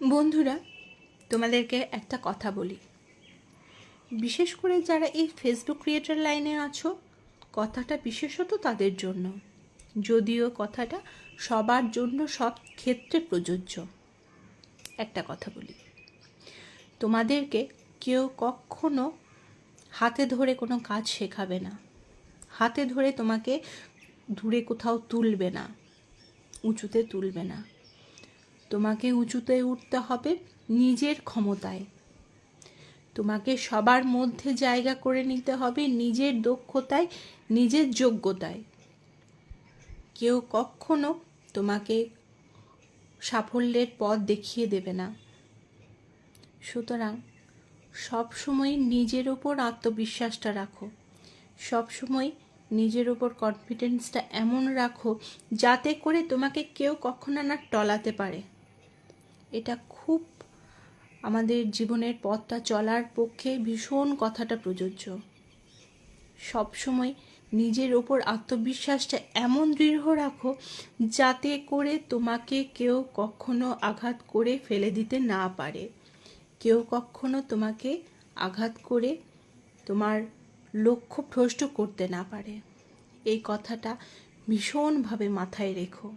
বন্ধুরা, তোমাদেরকে একটা কথা বলি। বিশেষ করে যারা এই ফেসবুক ক্রিয়েটর লাইনে আছো, কথাটা বিশেষত তাদের জন্য, যদিও কথাটা সবার জন্য সব ক্ষেত্রে প্রযোজ্য। একটা কথা বলি, তোমাদেরকে কেউ কখনো হাতে ধরে কোনো কাজ শেখাবে না, হাতে ধরে তোমাকে দূরে কোথাও তুলবে না, উঁচুতে তুলবে না। তোমাকে উঁচুতে উঠতে হবে নিজের ক্ষমতায়। তোমাকে সবার মধ্যে জায়গা করে নিতে হবে নিজের দক্ষতায়, নিজের যোগ্যতায়। কেউ কখনো তোমাকে সাফল্যের পথ দেখিয়ে দেবে না। সুতরাং সবসময় নিজের ওপর আত্মবিশ্বাসটা রাখো, সবসময় নিজের ওপর কনফিডেন্সটা এমন রাখো যাতে করে তোমাকে কেউ কখনো না টলাতে পারে। এটা খুব আমাদের জীবনের পথটা চলার পক্ষে ভীষণ কথাটা প্রযোজ্য। সবসময় নিজের ওপর আত্মবিশ্বাসটা এমন দৃঢ় রাখো যাতে করে তোমাকে কেউ কখনো আঘাত করে ফেলে দিতে না পারে, কেউ কখনো তোমাকে আঘাত করে তোমার লক্ষ্য ভ্রষ্ট করতে না পারে। এই কথাটা ভীষণভাবে মাথায় রেখো।